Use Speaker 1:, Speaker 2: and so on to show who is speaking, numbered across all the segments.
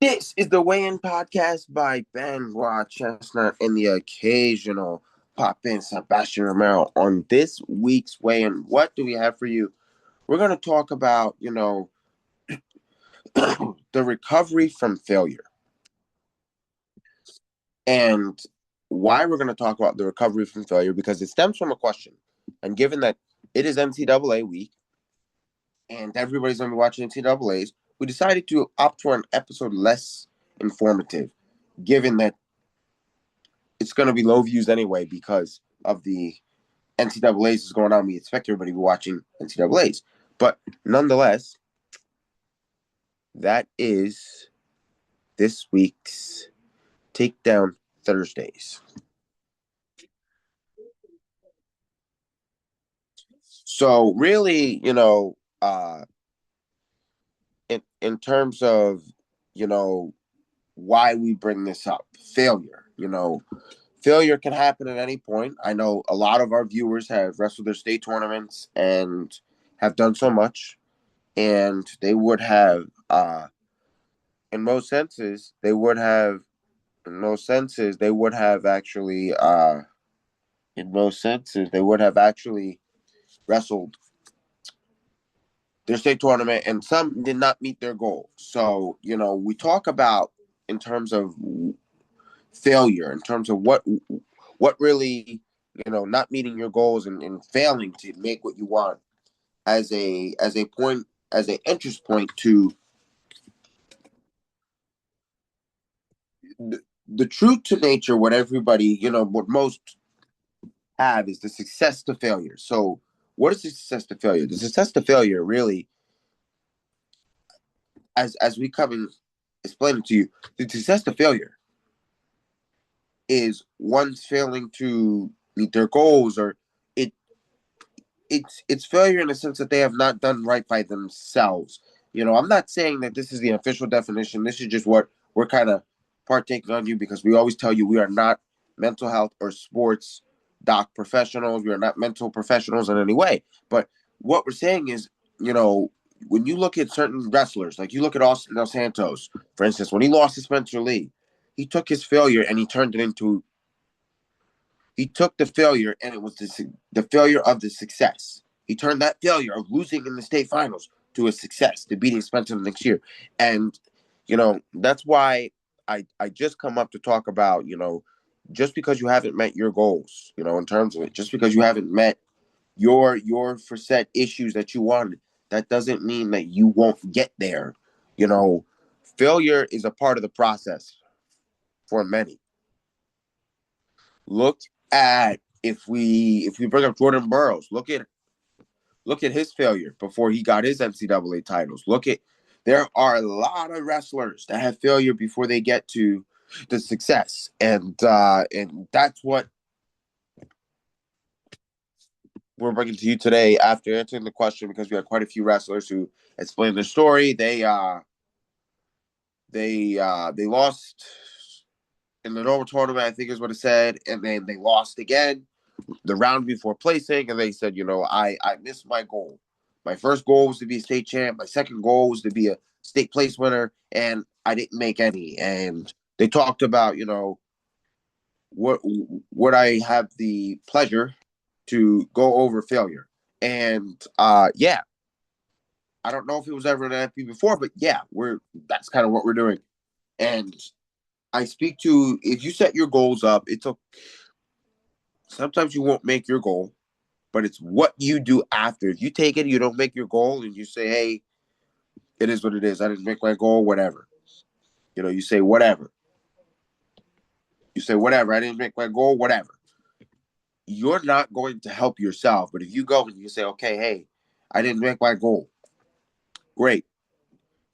Speaker 1: This is the Weigh-In Podcast by Ben Chestnut and the occasional pop-in Sebastian Romero. On this week's Weigh-In, what do we have for you? We're going to talk about, the recovery from failure. And why we're going to talk about the recovery from failure, because it stems from a question. And given that it is NCAA week, and everybody's going to be watching NCAAs, we decided to opt for an episode less informative, given that it's going to be low views anyway because of the NCAAs is going on. We expect everybody to be watching NCAAs. But nonetheless, that is this week's Takedown Thursdays. So really, in terms of, why we bring this up, failure, failure can happen at any point. I know a lot of our viewers have wrestled their state tournaments and have done so much, and they would have, in most senses, they would have actually, wrestled their state tournament, and some did not meet their goal. So, we talk about in terms of failure, in terms of what really, not meeting your goals and failing to make what you want as a point, as an interest point to the truth to nature. What everybody, what most have is the success to failure. So what is the success to failure? The success to failure really, as we come and explain it to you, the success to failure is one's failing to meet their goals, or it's failure in the sense that they have not done right by themselves. I'm not saying that this is the official definition. This is just what we're kind of partaking on you, because we always tell you we are not mental health or sports doc professionals. We are not mental professionals in any way. But what we're saying is, when you look at certain wrestlers, like you look at Austin Dos Santos, for instance, when he lost to Spencer Lee, he took his failure and he turned it into. He took the failure, and it was the failure of the success. He turned that failure of losing in the state finals to a success, to beating Spencer the next year. And, that's why I just come up to talk about, just because you haven't met your goals, in terms of it, just because you haven't met your for set issues that you wanted, that doesn't mean that you won't get there. Failure is a part of the process for many. Look at, if we bring up Jordan Burroughs, look at his failure before he got his NCAA titles. There are a lot of wrestlers that have failure before they get to the success, and that's what we're bringing to you today after answering the question, because we had quite a few wrestlers who explained their story. They lost in the normal tournament, I think is what it said, and then they lost again the round before placing, and they said, I missed my goal. My first goal was to be a state champ. My second goal was to be a state place winner, and I didn't make any. And they talked about, would I have the pleasure to go over failure? And yeah, I don't know if it was ever an NFP before, but yeah, that's kind of what we're doing. And I speak to, if you set your goals up, sometimes you won't make your goal, but it's what you do after. If you take it, you don't make your goal, and you say, hey, it is what it is. I didn't make my goal, whatever. You say whatever. You say whatever. I didn't make my goal, whatever. You're not going to help yourself. But if you go and you say, okay, hey, I didn't make my goal. Great.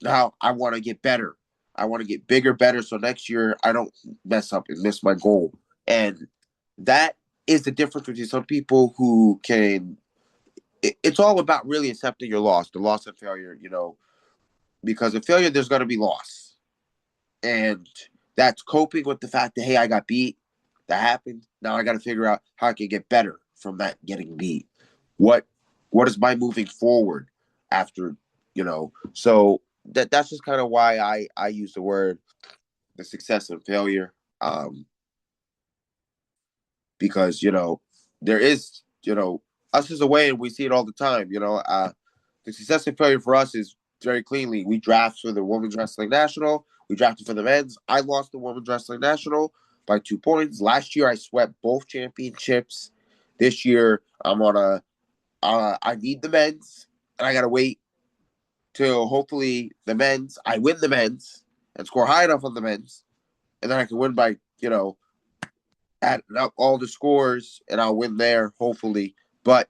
Speaker 1: Now I want to get better. I want to get bigger, better, so next year I don't mess up and miss my goal. And that is the difference between some people who can. It's all about really accepting your loss, the loss and failure, because in failure, there's going to be loss. And that's coping with the fact that, hey, I got beat. That happened. Now I got to figure out how I can get better from that getting beat. What is my moving forward after, So that's just kind of why I use the word the success and failure. Because there is us as a way, and we see it all the time. The success and failure for us is very cleanly. We draft for the women's wrestling national. We drafted for the men's. I lost the women's wrestling national by 2 points. Last year, I swept both championships. This year, I'm on a. I need the men's, and I gotta wait till hopefully the men's. I win the men's and score high enough on the men's, and then I can win by add up all the scores, and I'll win there hopefully. But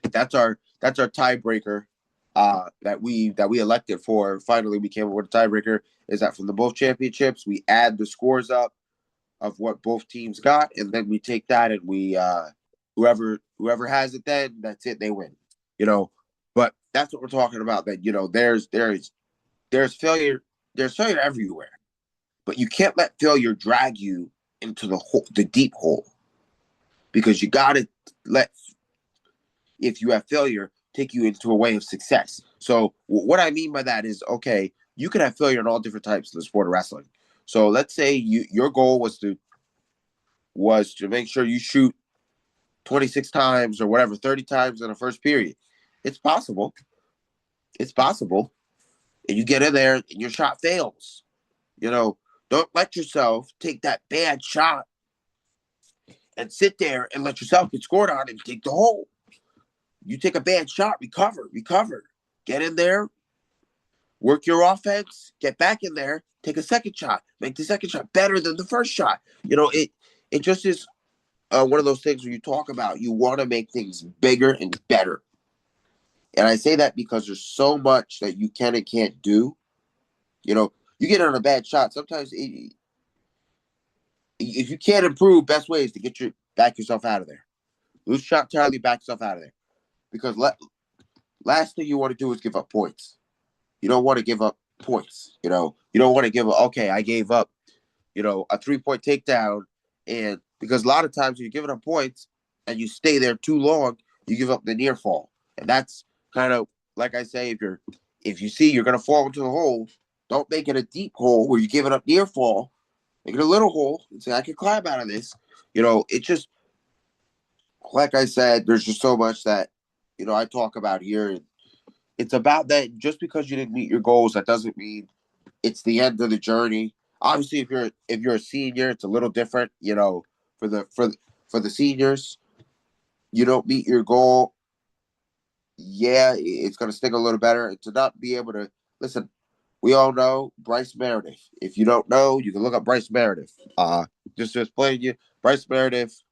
Speaker 1: that's our tiebreaker that we elected for. Finally, we came up with a tiebreaker. Is that from the both championships? We add the scores up of what both teams got, and then we take that and we whoever has it, then that's it. They win. You know, but that's what we're talking about. That there's failure. There's failure everywhere, but you can't let failure drag you into the deep hole, because you got to let, if you have failure, take you into a way of success. So what I mean by that is, okay, you can have failure in all different types of the sport of wrestling. So let's say your goal was to make sure you shoot 26 times or whatever, 30 times in the first period. It's possible. It's possible. And you get in there and your shot fails. Don't let yourself take that bad shot and sit there and let yourself get scored on and take the hole. You take a bad shot, recover. Get in there, work your offense, get back in there, take a second shot, make the second shot better than the first shot. It just is one of those things where you talk about you want to make things bigger and better. And I say that because there's so much that you can and can't do. You get on a bad shot. Sometimes if you can't improve, best way is to back yourself out of there. Lose shot entirely, back yourself out of there. Because last thing you want to do is give up points. You don't want to give up points. You don't want to give up, okay, I gave up, a 3-point takedown. And because a lot of times when you're giving up points and you stay there too long, you give up the near fall. And that's kind of, like I say, if you see you're going to fall into the hole, don't make it a deep hole where you're giving up near fall. Make it a little hole and say, I can climb out of this. It just, like I said, there's just so much that, I talk about here. And it's about that. Just because you didn't meet your goals, that doesn't mean it's the end of the journey. Obviously, if you're a senior, it's a little different. For the seniors, you don't meet your goal. Yeah, it's going to sting a little better. And to not be able to listen, we all know Bryce Meredith. If you don't know, you can look up Bryce Meredith. Just to explain to you, Bryce Meredith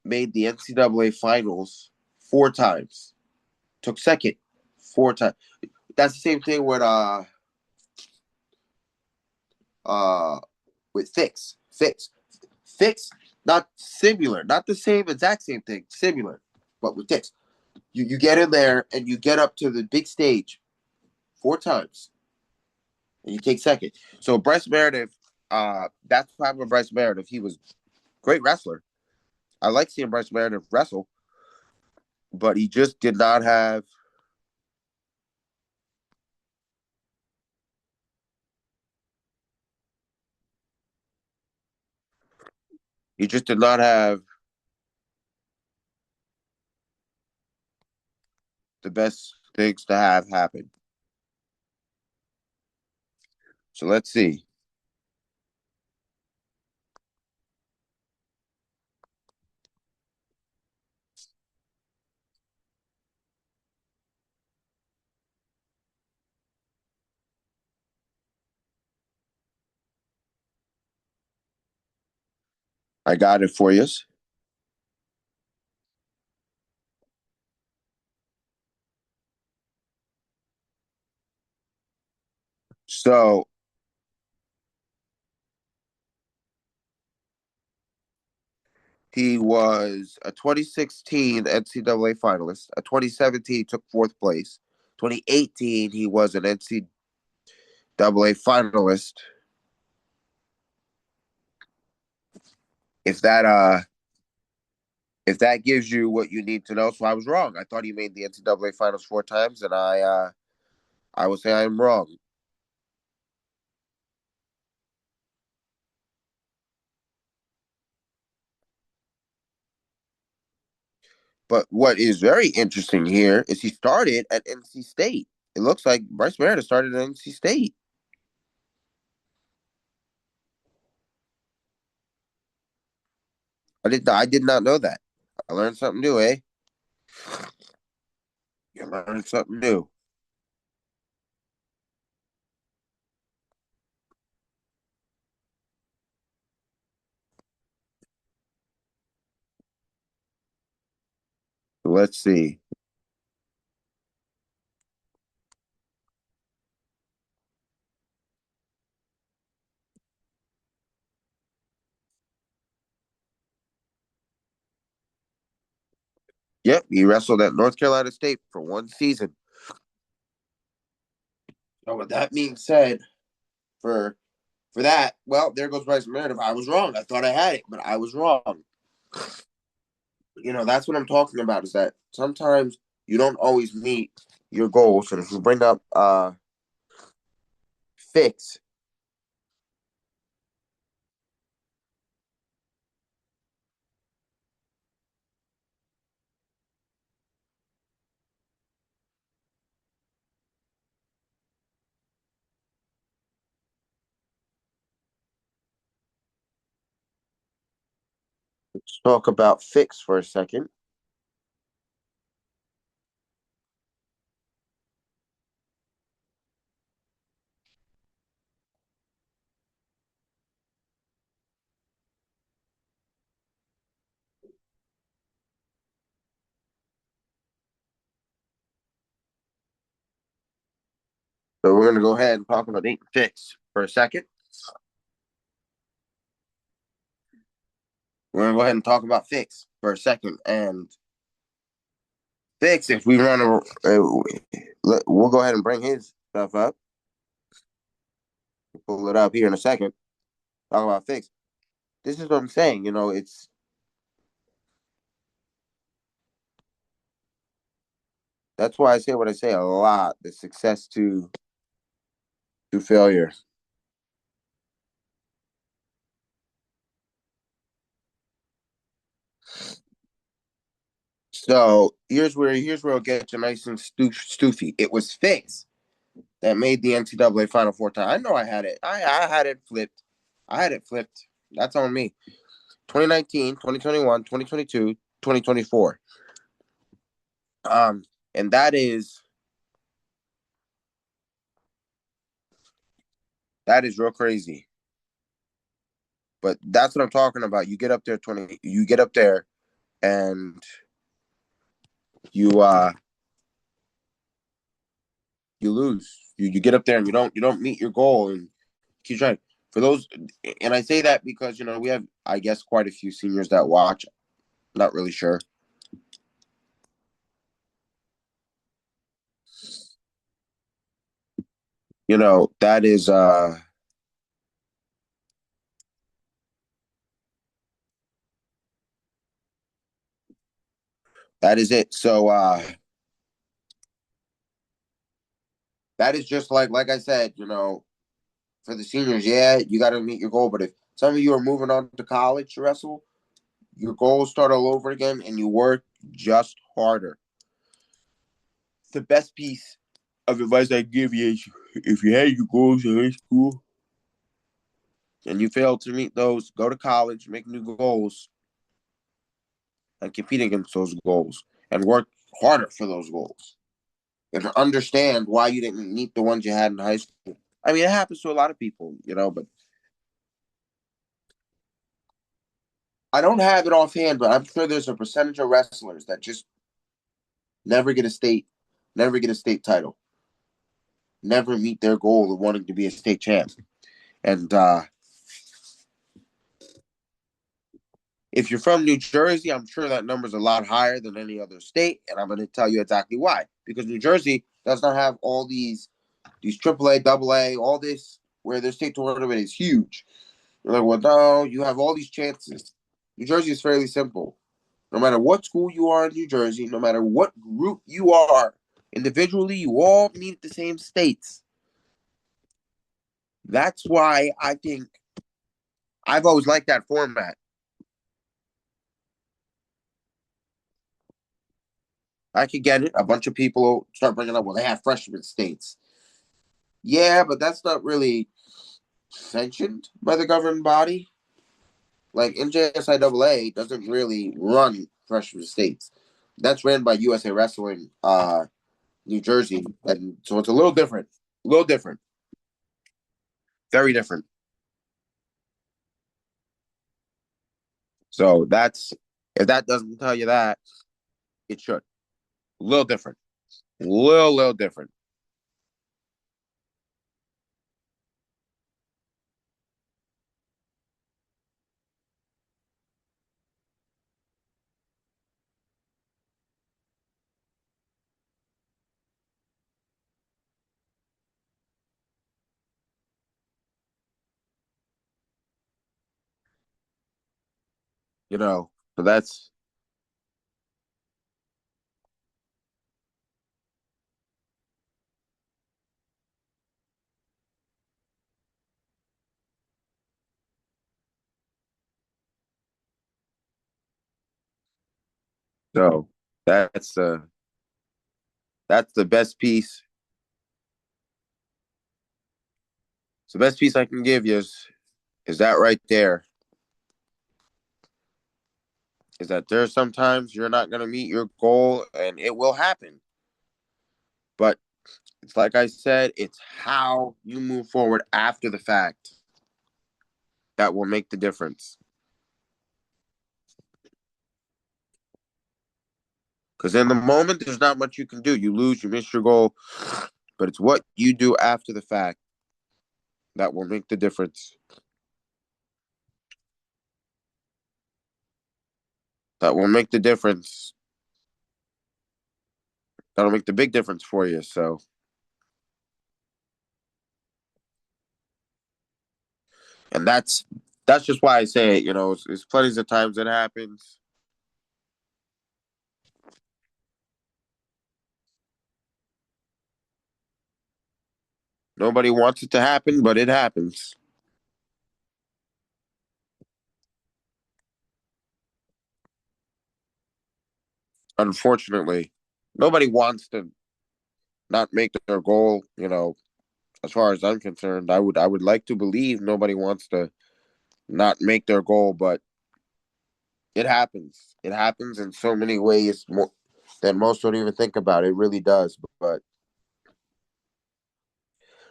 Speaker 1: made the NCAA finals 4 times. Took second 4 times. That's the same thing with Fix. Fix, not similar, not the same exact same thing, similar, but with Fix. You get in there and you get up to the big stage 4 times and you take second. So Bryce Meredith, that's what happened with Bryce Meredith. He was a great wrestler. I like seeing Bryce Meredith wrestle, but he just did not have he just did not have the best things to have happen. So let's see. I got it for you. So he was a 2016 NCAA finalist. A 2017 took fourth place. 2018 he was an NCAA finalist. If that gives you what you need to know, so I was wrong. I thought he made the NCAA finals 4 times, and I I will say I am wrong. But what is very interesting here is he started at NC State. It looks like Bryce Meredith started at NC State. I did not know that. I learned something new, eh? You learned something new. Let's see. Yep, he wrestled at North Carolina State for one season. So with that being said, for for that, well, there goes Bryce Meredith. I was wrong. I thought I had it, but I was wrong. That's what I'm talking about. Is that sometimes you don't always meet your goals, and if you bring up fix, let's talk about fix for a second. So we're gonna go ahead and talk about Nate Fix for a second. We're gonna go ahead and talk about Fix for a second. And Fix, if we run we'll go ahead and bring his stuff up. We'll pull it up here in a second. Talk about Fix. This is what I'm saying. That's why I say what I say a lot. The success to failure. So here's where it'll get you nice and stoofy. It was Fix that made the NCAA Final Four time. I know I had it. I had it flipped. I had it flipped. That's on me. 2019, 2021, 2022, 2024. And that is real crazy. But that's what I'm talking about. You get up there and you you lose. You get up there and you don't meet your goal and keep trying. For those and I say that because we have, I guess, quite a few seniors that watch. Not really sure. That is it. So that is just like I said, for the seniors, yeah, you got to meet your goal. But if some of you are moving on to college to wrestle, your goals start all over again, and you work just harder. The best piece of advice I give you is if you had your goals in high school and you fail to meet those, go to college, make new goals, and compete against those goals and work harder for those goals. And understand why you didn't meet the ones you had in high school. I mean, it happens to a lot of people, but I don't have it offhand, but I'm sure there's a percentage of wrestlers that just never get a state, never get a state title, never meet their goal of wanting to be a state champ. And if you're from New Jersey, I'm sure that number's a lot higher than any other state, and I'm going to tell you exactly why. Because New Jersey does not have all these AAA, AA, all this where their state tournament is huge. You're like, well, no, you have all these chances. New Jersey is fairly simple. No matter what school you are in New Jersey, no matter what group you are, Individually, you all meet the same states. That's why I think I've always liked that format. I could get it. A bunch of people start bringing up, well, they have freshman states. Yeah, but that's not really sanctioned by the governing body. Like NJSIAA doesn't really run freshman states. That's ran by USA Wrestling, New Jersey, and so it's a little different. A little different. Very different. So that's if that doesn't tell you that, it should. A little different. Little different. You know. So so that's the that's the best piece. It's the best piece I can give you is that right there. Is that there's sometimes you're not gonna meet your goal and it will happen. But it's like I said, it's how you move forward after the fact that will make the difference. Because in the moment, there's not much you can do. You lose, you miss your goal, but it's what you do after the fact that will make the difference. That will make the difference. That'll make the big difference for you. So, and that's just why I say it. You know, it's plenty of times it happens. Nobody wants it to happen, but it happens. Unfortunately, nobody wants to not make their goal. You know, as far as I'm concerned, I would like to believe nobody wants to not make their goal, but it happens. It happens in so many ways more, that most don't even think about. It really does. But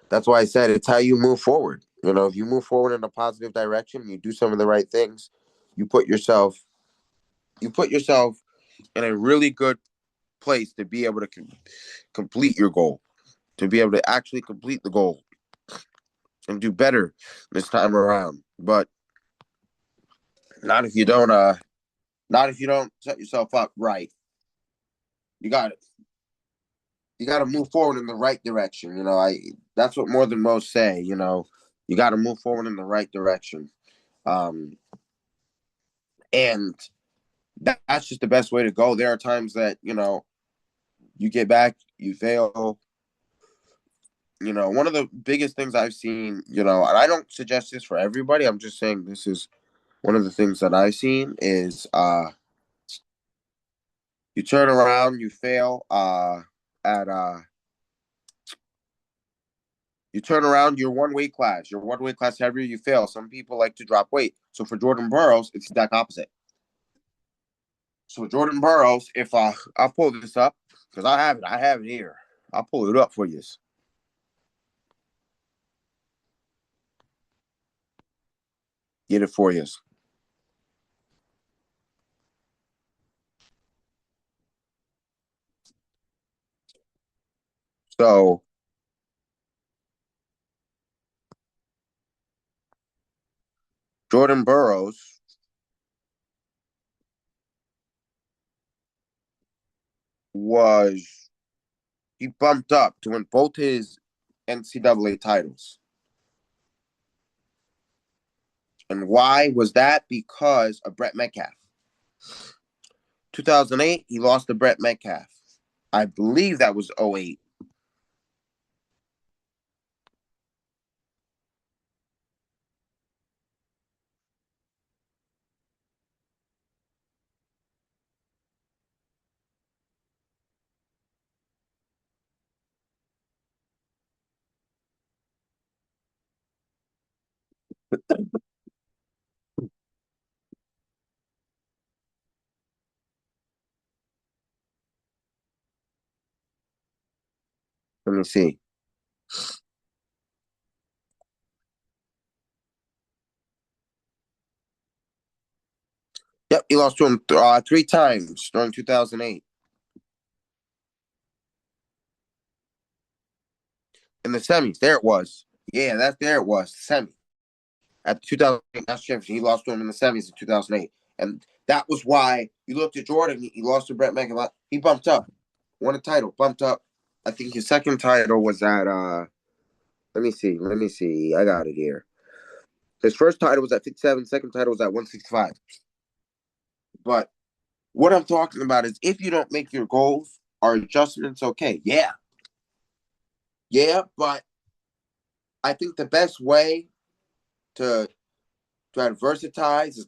Speaker 1: that's why I said it's how you move forward. You know, if you move forward in a positive direction, you do some of the right things, you put yourself you put yourself in a really good place to be able to complete your goal, to be able to actually complete the goal and do better this time around. But not if you don't not if you don't set yourself up right. You got you got to move forward in the right direction. You know, I that's what more than most say. You know, you got to move forward in the right direction, um, and that's just the best way to go. There are times that you get back, you fail. You know, one of the biggest things I've seen, and I don't suggest this for everybody. I'm just saying this is one of the things that I've seen is you turn around, you fail at you turn around, you're one weight class heavier, you fail. Some people like to drop weight. So for Jordan Burroughs, it's the exact opposite. So Jordan Burroughs, if I'll pull this up because I have it here. I'll pull it up for you. Get it for you. So Jordan Burroughs was he bumped up to win both his NCAA titles. And why was that? Because of Brett Metcalf. 2008, he lost to Brett Metcalf. I believe that was '08. Let me see. Yep, he lost to him three times during 2008 in the semis. There it was. Yeah, that's there it was. Semi at the 2008 national championship. He lost to him in the semis in 2008, and that was why you looked at Jordan. He lost to Brett McIntyre. He bumped up, won a title, bumped up. I think his second title was at. Let me see. Let me see. I got it here. His first title was at 57. Second title was at 165. But what I'm talking about is if you don't make your goals or adjustments, okay, yeah, yeah. But I think the best way to adversitize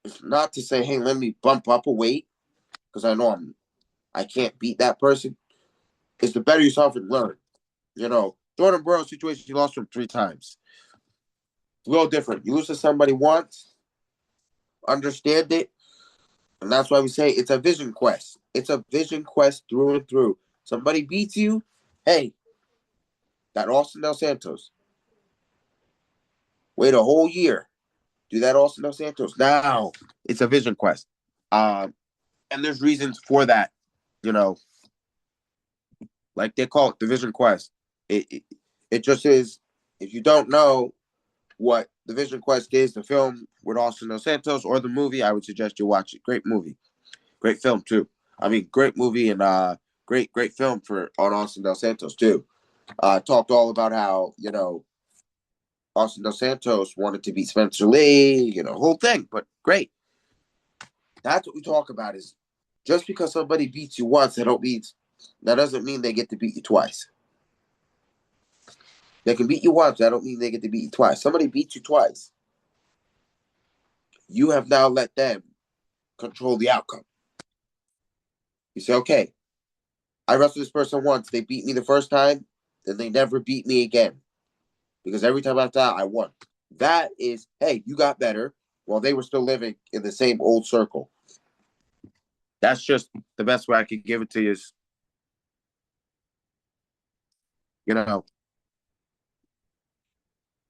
Speaker 1: is not to say, hey, let me bump up a weight because I know I can't beat that person. Is to better yourself and learn. You know, Jordan Burroughs situation, you lost him three times. It's a little different. You lose to somebody once, understand it, and that's why we say it's a vision quest. It's a vision quest through and through. Somebody beats you, hey, that Austin Del Santos. Wait a whole year. Do that Austin Del Santos. Now it's a vision quest. And there's reasons for that, you know, like they call it the vision quest. It just is, if you don't know what the vision quest is, the film with Austin Dos Santos or the movie, I would suggest you watch it. Great movie. Great film too. I mean, great movie and great film for on Austin Dos Santos too. Talked all about how, you know, Austin Dos Santos wanted to beat Spencer Lee, you know, whole thing, but great. That's what we talk about is just because somebody beats you once, that doesn't mean they get to beat you twice. They can beat you once, that don't mean they get to beat you twice. Somebody beats you twice. You have now let them control the outcome. You say, okay, I wrestled this person once. They beat me the first time, then they never beat me again. Because every time after that, I won. That is, hey, you got better while they were still living in the same old circle. That's just the best way I could give it to you is, you know,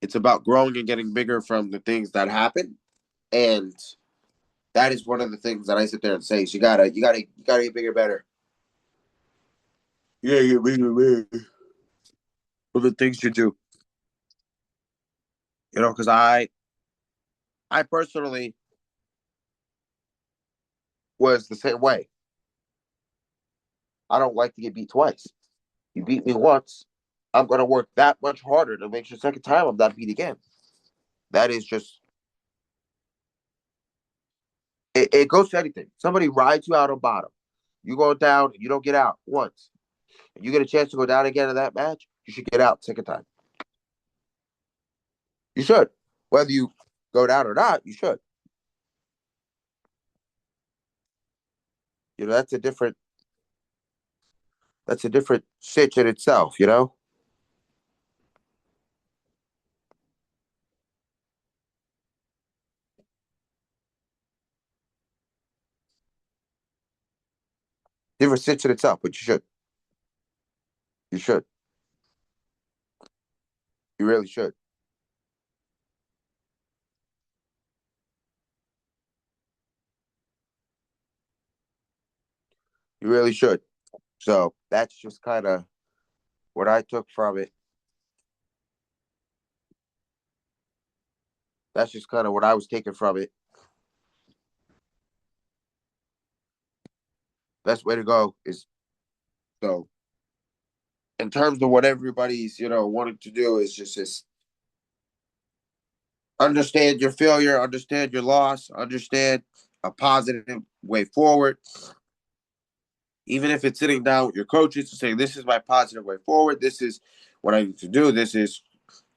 Speaker 1: it's about growing and getting bigger from the things that happen. And that is one of the things that I sit there and say is you gotta get bigger, better. Yeah, get bigger, better. For the things you do. You know, because I personally was the same way. I don't like to get beat twice. You beat me once, I'm gonna work that much harder to make sure second time I'm not beat again. That is just it goes to anything. Somebody rides you out on bottom. You go down, you don't get out once. And you get a chance to go down again in that match, you should get out second time. You should. Whether you go down or not, you should. You know, that's a different sitch in itself, you know? Different sitch in itself, but you should. You should. You really should. You really should. So that's just kind of what I took from it. That's just kind of what I was taking from it. Best way to go is so. In terms of what everybody's, you know, wanting to do is just understand your failure, understand your loss, understand a positive way forward. Even if it's sitting down with your coaches to say, this is my positive way forward. This is what I need to do. This is,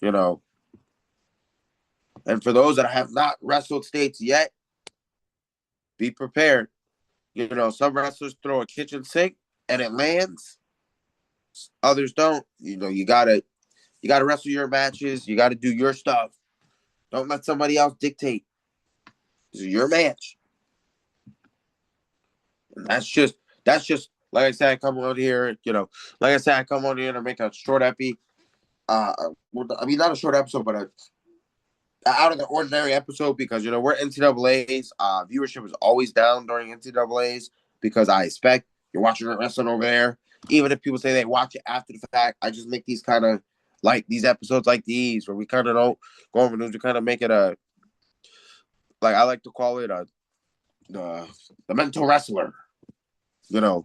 Speaker 1: you know, and for those that have not wrestled states yet, be prepared. You know, some wrestlers throw a kitchen sink and it lands. Others don't. You know, you gotta wrestle your matches. You gotta do your stuff. Don't let somebody else dictate. This is your match. And that's just like I said, I come on here, like I said, I come on here to make a short epi. I mean, not a short episode, but a out of the ordinary episode because we're NCAA's. Viewership is always down during NCAA's because I expect you're watching wrestling over there. Even if people say they watch it after the fact, I just make these kind of like these episodes like these where we kind of don't go over news. We kind of make it a like I like to call it the mental wrestler. You know,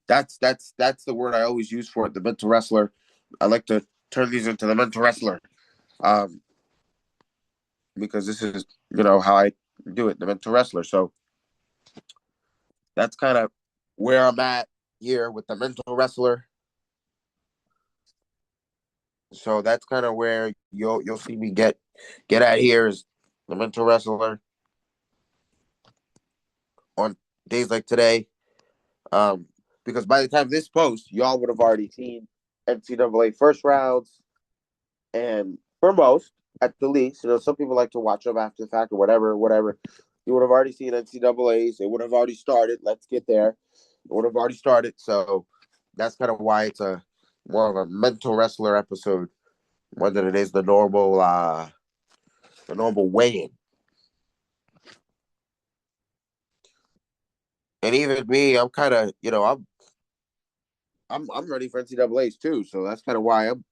Speaker 1: that's the word I always use for it. The mental wrestler. I like to turn these into the mental wrestler. Um, because this is how I do it, the mental wrestler. So that's kind of where I'm at here with the mental wrestler. So that's kind of where you'll see me get at here is the mental wrestler on days like today. Because by the time this post, y'all would have already seen NCAA first rounds, and for most, at the least, some people like to watch them after the fact or whatever. You would have already seen NCAAs. It would have already started. Let's get there. It would have already started. So that's kind of why it's a more of a mental wrestler episode more than it is the normal weigh-in. And even me, I'm kind of I'm ready for NCAAs too. So that's kind of why I'm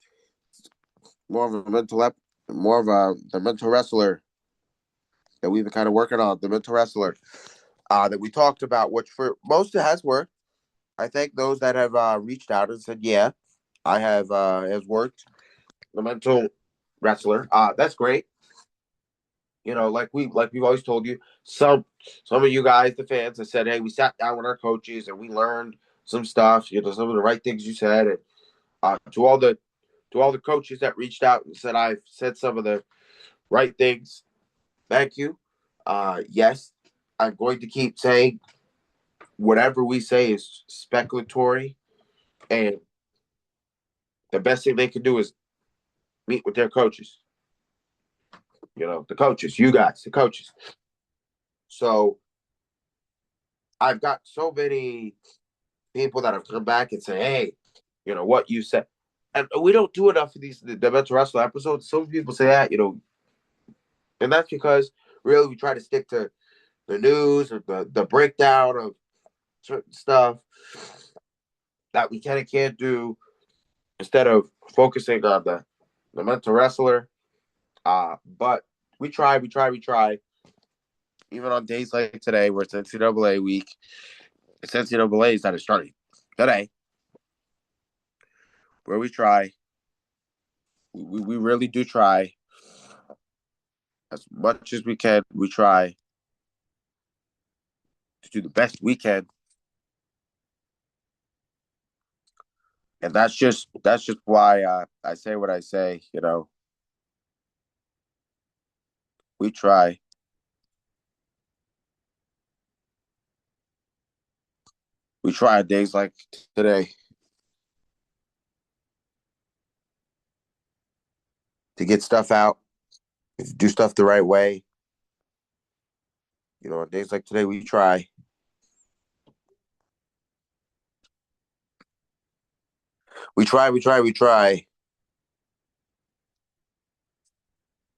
Speaker 1: more of a more of the mental wrestler that we've been kind of working on, the mental wrestler that we talked about, which for most it has worked. I think those that have reached out and said, yeah, I have has worked. The mental wrestler. That's great. Like we've always told you, some of you guys, the fans, have said, hey, we sat down with our coaches and we learned some stuff. Some of the right things you said, and to all the coaches that reached out and said I've said some of the right things. Thank you. Yes, I'm going to keep saying whatever we say is speculatory, and the best thing they can do is meet with their coaches. The coaches, you guys, the coaches. So I've got so many people that have come back and say, hey, what you said. And we don't do enough of these the mental wrestling episodes. Some people say that, and that's because really we try to stick to the news or the breakdown of certain stuff that we kind of can't do instead of focusing on the mental wrestler. But we try. Even on days like today, where it's NCAA week, it's NCAA's that is starting today, where we try. We really do try as much as we can. We try to do the best we can, and that's just why I say what I say. We try. We try days like today to get stuff out, to do stuff the right way. On days like today, we try. We try. We try. We try.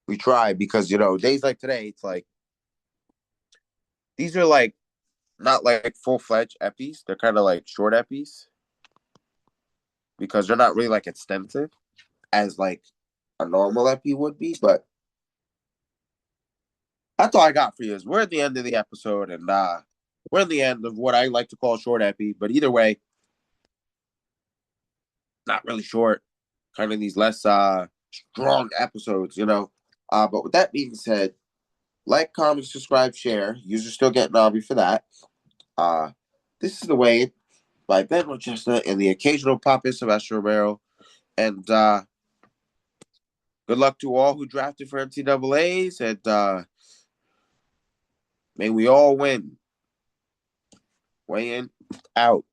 Speaker 1: We try because days like today, it's like these are like not like full-fledged epis. They're kind of like short epis because they're not really like extensive as like a normal epi would be. But that's all I got for you. Is we're at the end of the episode, and we're at the end of what I like to call short epi. But either way, not really short. Kind of these less strong episodes. But with that being said, like, comment, subscribe, share. You're still getting Nobby for that. Uh, this is the way. by Ben Rochester and the occasional pop-in Sylvester Romero. And good luck to all who drafted for NCAAs, and may we all win. Weigh in, out.